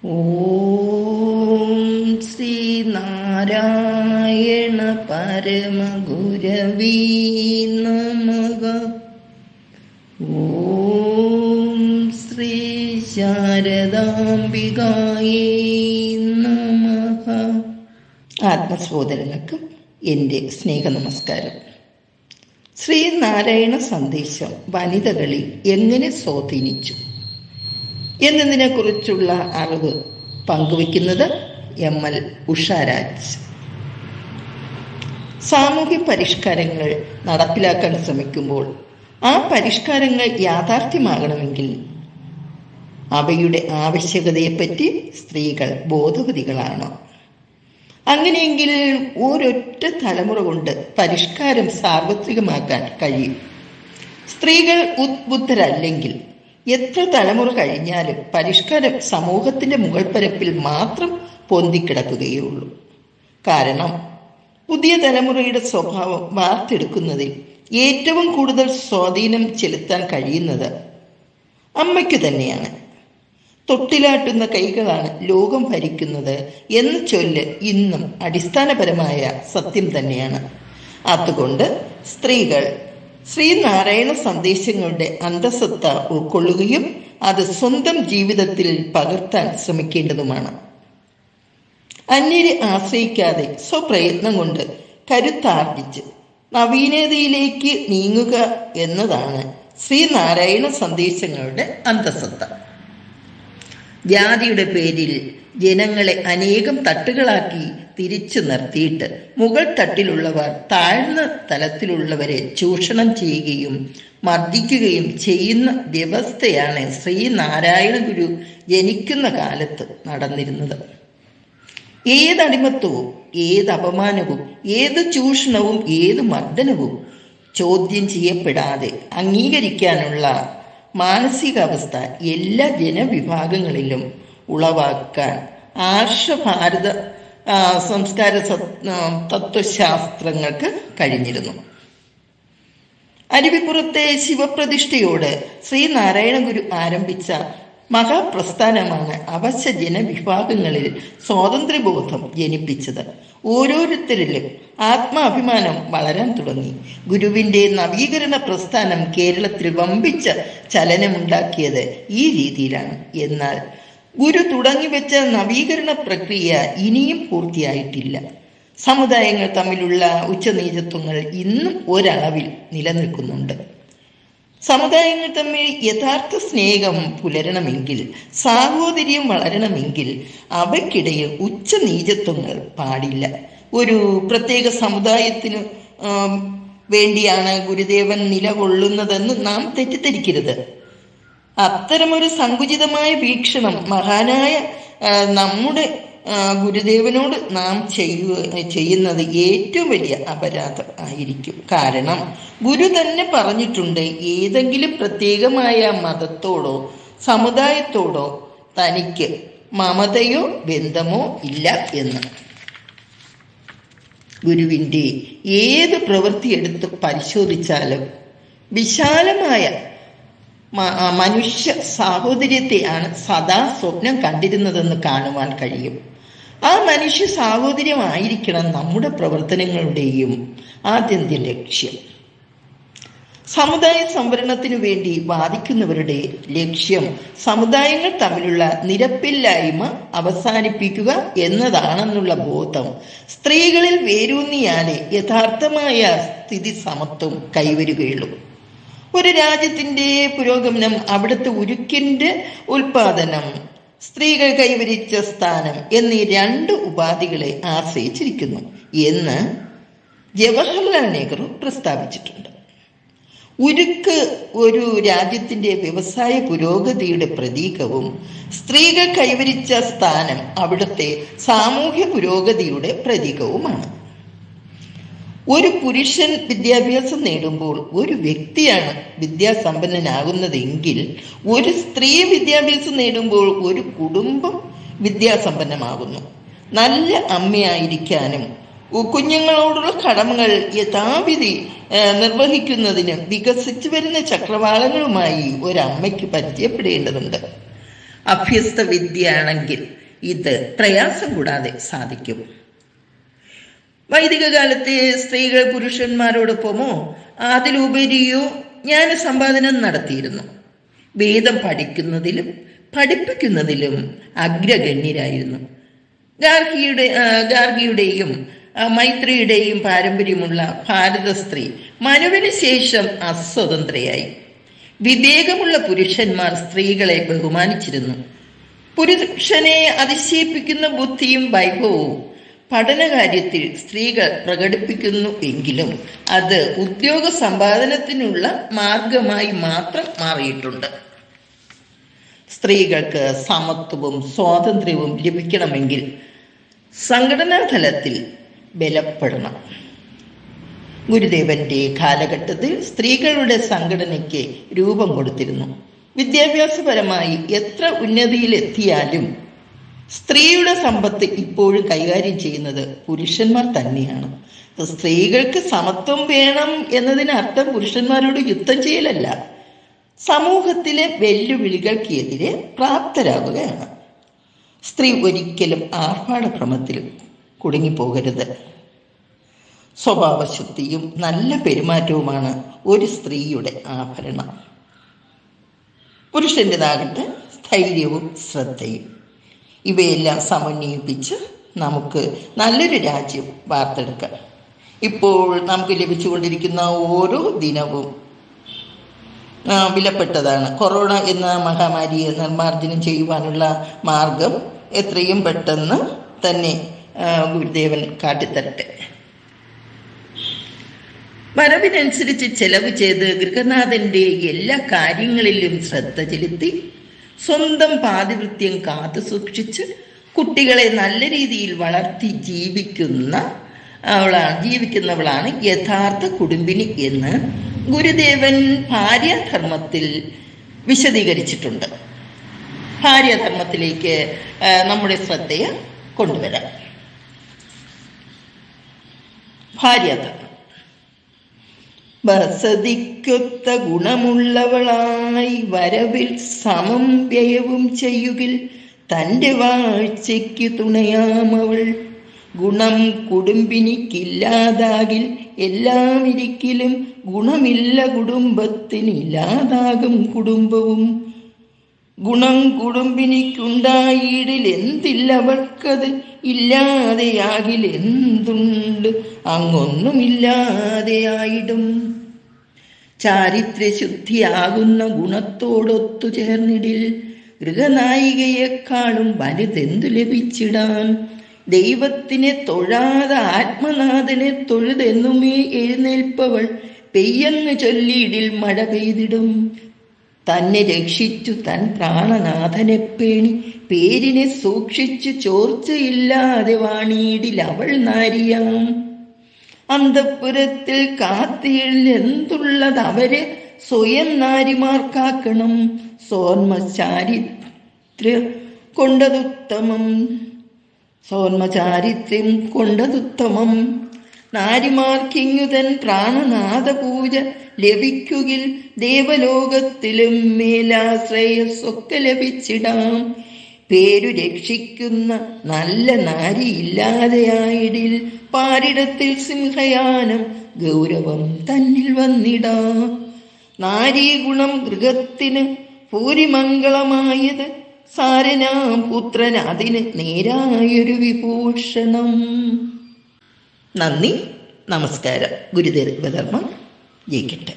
ഓം ശ്രീനാരായണ പരമഗുരവേ നമഃ. ഓം ശ്രീ ശാരദാംബികായേ നമഃ. ആത്മസഹോദരങ്ങൾക്ക് എൻ്റെ സ്നേഹ നമസ്കാരം. ശ്രീനാരായണ സന്ദേശം വനിതകളിൽ എങ്ങനെ സ്വാധീനിച്ചു എന്നതിനെക്കുറിച്ചുള്ള അറിവ് പങ്കുവയ്ക്കുന്നത് ML ഉഷാരാജ്. സാമൂഹ്യ പരിഷ്കാരങ്ങൾ നടപ്പിലാക്കാൻ ശ്രമിക്കുമ്പോൾ ആ പരിഷ്കാരങ്ങൾ യാഥാർത്ഥ്യമാകണമെങ്കിൽ അവയുടെ ആവശ്യകതയെപ്പറ്റി സ്ത്രീകൾ ബോധവതികളാണ്. അങ്ങനെയെങ്കിൽ ഒരൊറ്റ തലമുറ കൊണ്ട് പരിഷ്കാരം സാർവത്രികമാക്കാൻ കഴിയും. സ്ത്രീകൾ ഉദ്ബുദ്ധരല്ലെങ്കിൽ എത്ര തലമുറ കഴിഞ്ഞാലും പരിഷ്കാരം സമൂഹത്തിന്റെ മുകൾപ്പരപ്പിൽ മാത്രം പൊന്തിക്കിടക്കുകയുള്ളൂ. കാരണം പുതിയ തലമുറയുടെ സ്വഭാവം വാർത്തെടുക്കുന്നതിൽ ഏറ്റവും കൂടുതൽ സ്വാധീനം ചെലുത്താൻ കഴിയുന്നത് അമ്മയ്ക്ക് തന്നെയാണ്. തൊട്ടിലാട്ടുന്ന കൈകളാണ് ലോകം ഭരിക്കുന്നത് എന്ന ചൊല്ല് ഇന്നും അടിസ്ഥാനപരമായ സത്യം തന്നെയാണ്. അതുകൊണ്ട് സ്ത്രീകൾ ശ്രീനാരായണ സന്ദേശങ്ങളുടെ അന്തസത്ത ഉൾക്കൊള്ളുകയും അത് സ്വന്തം ജീവിതത്തിൽ പകർത്താൻ ശ്രമിക്കേണ്ടതുമാണ്. അന്യരെ ആശ്രയിക്കാതെ സ്വപ്രയത്നം കൊണ്ട് കരുത്താർജിച്ച് നവീനതയിലേക്ക് നീങ്ങുക എന്നതാണ് ശ്രീനാരായണ സന്ദേശങ്ങളുടെ അന്തസത്ത. ജാതിയുടെ പേരിൽ ജനങ്ങളെ അനേകം തട്ടുകളാക്കി തിരിച്ചു നിർത്തിയിട്ട് മുകൾ തട്ടിലുള്ളവർ താഴ്ന്ന തലത്തിലുള്ളവരെ ചൂഷണം ചെയ്യുകയും മർദ്ദിക്കുകയും ചെയ്യുന്ന വ്യവസ്ഥയാണ് ശ്രീനാരായണ ഗുരു ജനിക്കുന്ന കാലത്ത് നടന്നിരുന്നത്. ഏതടിമത്വവും ഏത് അപമാനവും ഏത് ചൂഷണവും ഏത് മർദ്ദനവും ചോദ്യം ചെയ്യപ്പെടാതെ അംഗീകരിക്കാനുള്ള മാനസികാവസ്ഥ എല്ലാ ജനവിഭാഗങ്ങളിലും ഉളവാക്കാൻ ആർഷഭാരത സംസ്കാര തത്വശാസ്ത്രങ്ങൾക്ക് കഴിഞ്ഞിരുന്നു. അരുവിപ്പുറത്തെ ശിവപ്രതിഷ്ഠയോട് ശ്രീനാരായണ ഗുരു ആരംഭിച്ച മഹാപ്രസ്ഥാനമാണ് അവശ്യ ജനവിഭാഗങ്ങളിൽ സ്വാതന്ത്ര്യബോധം ജനിപ്പിച്ചത്. ഓരോരുത്തരിലും ആത്മാഭിമാനം വളരാൻ തുടങ്ങി. ഗുരുവിന്റെ നവീകരണ പ്രസ്ഥാനം കേരളത്തിൽ വമ്പിച്ച ചലനമുണ്ടാക്കിയത് ഈ രീതിയിലാണ്. എന്നാൽ ഗുരു തുടങ്ങിവെച്ച നവീകരണ പ്രക്രിയ ഇനിയും പൂർത്തിയായിട്ടില്ല. സമുദായങ്ങൾ തമ്മിലുള്ള ഉച്ചനീചത്വങ്ങൾ ഇന്നും ഒരളവിൽ നിലനിൽക്കുന്നുണ്ട്. സമുദായങ്ങൾ തമ്മിൽ യഥാർത്ഥ സ്നേഹം പുലരണമെങ്കിൽ, സാഹോദര്യം വളരണമെങ്കിൽ അവയ്ക്കിടയിൽ ഉച്ചനീചത്വങ്ങൾ പാടില്ല. ഒരു പ്രത്യേക സമുദായത്തിന് വേണ്ടിയാണ് ഗുരുദേവൻ നിലകൊള്ളുന്നതെന്ന് നാം തെറ്റിദ്ധരിക്കരുത്. അത്തരമൊരു സങ്കുചിതമായ വീക്ഷണം മഹാനായ നമ്മുടെ ഗുരുദേവനോട് നാം ചെയ്യുന്നത് ഏറ്റവും വലിയ അപരാധം ആയിരിക്കും. കാരണം ഗുരു തന്നെ പറഞ്ഞിട്ടുണ്ട്, ഏതെങ്കിലും പ്രത്യേകമായ മതത്തോടോ സമുദായത്തോടോ തനിക്ക് മമതയോ ബന്ധമോ ഇല്ല എന്ന്. ഗുരുവിൻ്റെ ഏത് പ്രവൃത്തി എടുത്ത് പരിശോധിച്ചാലും വിശാലമായ മനുഷ്യ സാഹോദര്യത്തെയാണ് സദാ സ്വപ്നം കണ്ടിരുന്നതെന്ന് കാണുവാൻ കഴിയും. ആ മനുഷ്യ സാഹോദര്യമായിരിക്കണം നമ്മുടെ പ്രവർത്തനങ്ങളുടെയും ആത്യന്തിക ലക്ഷ്യം. സമുദായ സംവരണത്തിനു വേണ്ടി വാദിക്കുന്നവരുടെ ലക്ഷ്യം സമുദായങ്ങൾ തമ്മിലുള്ള നിരപ്പില്ലായ്മ അവസാനിപ്പിക്കുക എന്നതാണെന്നുള്ള ബോധം സ്ത്രീകളിൽ വേരൂന്നിയാലേ യഥാർത്ഥമായ സ്ഥിതി സമത്വം കൈവരുകയുള്ളൂ. ഒരു രാജ്യത്തിന്റെ പുരോഗമനം അവിടുത്തെ ഉരുക്കിന്റെ ഉൽപാദനം, സ്ത്രീകൾ കൈവരിച്ച സ്ഥാനം എന്നീ രണ്ട് ഉപാധികളെ ആശ്രയിച്ചിരിക്കുന്നു എന്ന് ജവഹർലാൽ നെഹ്റു പ്രസ്താവിച്ചിട്ടുണ്ട്. ഉരുക്ക് ഒരു രാജ്യത്തിന്റെ വ്യവസായ പുരോഗതിയുടെ പ്രതീകവും സ്ത്രീകൾ കൈവരിച്ച സ്ഥാനം അവിടുത്തെ സാമൂഹ്യ പുരോഗതിയുടെ പ്രതീകവുമാണ്. ഒരു പുരുഷൻ വിദ്യാഭ്യാസം നേടുമ്പോൾ ഒരു വ്യക്തിയാണ് വിദ്യാസമ്പന്നനാകുന്നതെങ്കിൽ ഒരു സ്ത്രീ വിദ്യാഭ്യാസം നേടുമ്പോൾ ഒരു കുടുംബം വിദ്യാസമ്പന്നമാകുന്നു. നല്ല അമ്മയായിരിക്കാനും കുഞ്ഞുങ്ങളോടുള്ള കടമകൾ യഥാവിധി നിർവഹിക്കുന്നതിന് വികസിച്ചു വരുന്ന ചക്രവാളങ്ങളുമായി ഒരമ്മയ്ക്ക് പരിചയപ്പെടേണ്ടതുണ്ട്. അഭ്യസ്ത വിദ്യയാണെങ്കിൽ ഇത് പ്രയാസം കൂടാതെ സാധിക്കും. വൈദിക കാലത്തെ സ്ത്രീകൾ പുരുഷന്മാരോടൊപ്പമോ അതിലുപരിയോ ജ്ഞാന സമ്പാദനം നടത്തിയിരുന്നു. വേദം പഠിക്കുന്നതിലും പഠിപ്പിക്കുന്നതിലും അഗ്രഗണ്യരായിരുന്നു. ഗാർഗിയുടെയും മൈത്രിയുടെയും പാരമ്പര്യമുള്ള ഭാരത സ്ത്രീ മനുവിന് ശേഷം അസ്വതന്ത്രയായി. വിവേകമുള്ള പുരുഷന്മാർ സ്ത്രീകളെ ബഹുമാനിച്ചിരുന്നു. പുരുഷനെ അതിശയിപ്പിക്കുന്ന ബുദ്ധിയും വൈഭവവും പഠനകാര്യത്തിൽ സ്ത്രീകൾ പ്രകടിപ്പിക്കുന്നു എങ്കിലും അത് ഉദ്യോഗ സമ്പാദനത്തിനുള്ള മാർഗമായി മാത്രം മാറിയിട്ടുണ്ട്. സ്ത്രീകൾക്ക് സമത്വവും സ്വാതന്ത്ര്യവും ലഭിക്കണമെങ്കിൽ സംഘടനാ തലത്തിൽ ബലപ്പെടണം. ഗുരുദേവന്റെ കാലഘട്ടത്തിൽ സ്ത്രീകളുടെ സംഘടനയ്ക്ക് രൂപം കൊടുത്തിരുന്നു. വിദ്യാഭ്യാസപരമായി എത്ര ഉന്നതിയിലെത്തിയാലും സ്ത്രീയുടെ സമ്പത്ത് ഇപ്പോഴും കൈകാര്യം ചെയ്യുന്നത് പുരുഷന്മാർ തന്നെയാണ്. സ്ത്രീകൾക്ക് സമത്വം വേണം എന്നതിനർത്ഥം പുരുഷന്മാരോട് യുദ്ധം ചെയ്യലല്ല, സമൂഹത്തിലെ വെല്ലുവിളികൾക്കെതിരെ പ്രാപ്തരാകുകയാണ്. സ്ത്രീ ഒരിക്കലും ആർഭാടക്രമത്തിൽ കുടുങ്ങിപ്പോകരുത്. സ്വഭാവശുദ്ധിയും നല്ല പെരുമാറ്റവുമാണ് ഒരു സ്ത്രീയുടെ ആഭരണം. പുരുഷൻ്റെതാകട്ടെ സ്ഥൈര്യവും ശ്രദ്ധയും. ഇവയെല്ലാം സമന്വയിപ്പിച്ച് നമുക്ക് നല്ലൊരു രാജ്യം വാർത്തെടുക്കാം. ഇപ്പോൾ നമുക്ക് ലഭിച്ചുകൊണ്ടിരിക്കുന്ന ഓരോ ദിനവും വിലപ്പെട്ടതാണ്. കൊറോണ എന്ന മഹാമാരിയെ നിർമ്മാർജ്ജനം ചെയ്യുവാനുള്ള മാർഗം എത്രയും പെട്ടെന്ന് തന്നെ ഗുരുദേവൻ കാട്ടിത്തരട്ടെ. വരവിനനുസരിച്ച് ചെലവ് ചെയ്ത് ഗൃഹനാഥന്റെ എല്ലാ കാര്യങ്ങളിലും ശ്രദ്ധ ചെലുത്തി സ്വന്തം പാതിവൃത്യം കാത്തു സൂക്ഷിച്ച് കുട്ടികളെ നല്ല രീതിയിൽ വളർത്തി ജീവിക്കുന്നവളാണ് യഥാർത്ഥ കുടുംബിനി എന്ന് ഗുരുദേവൻ ഭാര്യാധർമ്മത്തിൽ വിശദീകരിച്ചിട്ടുണ്ട്. ഭാര്യാധർമ്മത്തിലേക്ക് നമ്മുടെ ശ്രദ്ധയെ കൊണ്ടുവരാം. ഭാര്യാധർമ്മം വസതിക്കൊത്ത ഗുണമുള്ളവളായി വരവിൽ സമം വ്യയവും ചെയ്യുകിൽ തൻ്റെ വാഴ്ചയ്ക്ക് തുണയാമവൾ. ഗുണം കുടുംബിനിക്കില്ലാതാകിൽ എല്ലാം ഇരിക്കലും ഗുണമില്ല കുടുംബത്തിനില്ലാതാകും കുടുംബവും. ഗുണം കുടുംബിനിക്കുണ്ടായിടിൽ എന്തില്ലവൾക്കത് ഇല്ലാതെയാകിൽ എന്തുണ്ട് അങ്ങൊന്നുമില്ലാതെയായിടും. ചാരിത്രശുദ്ധിയാകുന്ന ഗുണത്തോടൊത്തു ചേർന്നിടിൽ ഗൃഹനായികയെക്കാളും വലുതെന്തു ലഭിച്ചിടാൻ. ദൈവത്തിനെ തൊഴാതെ ആത്മനാഥനെ തൊഴുതെന്നുമേ എഴുന്നേൽപ്പവൾ പെയ്യെന്ന് ചൊല്ലിയിടിൽ മഴ പെയ്തിടും. തന്നെ രക്ഷിച്ചു തൻ പ്രാണനാഥനെ പേണി പേരിനെ സൂക്ഷിച്ചു ചോർച്ചയില്ലാതെ വാണിയിടിൽ അവൾ നാരിയാം. അന്തഃപുരത്തിൽ കാത്തിയിൽ എന്തുള്ളത് അവരെ സ്വയം നാരിമാർക്കാക്കണം. സോന്മചാരിത്രം കൊണ്ടതുത്തമം. നാരിമാർക്കിങ്ങുതൻ പ്രാണനാഥ പൂജ ലഭിക്കുകിൽ ദേവലോകത്തിലും മേലാശ്രയസ്സൊക്കെ ലഭിച്ചിടാം. പേരു രക്ഷിക്കുന്ന നല്ല നാരി ഇല്ലാതെയായിടിൽ പാരിടത്തിൽ സിംഹയാനം ഗൗരവം തന്നിൽ വന്നിടാം. നാരീഗുണം ഗൃഹത്തിന് ഭൂരിമംഗളമായത് സാരനാം പുത്രൻ അതിന് നേരായൊരു വിഭൂഷണം. നന്ദി, നമസ്കാരം. ഗുരുദേവ ധർമ്മം ജയിക്കട്ടെ.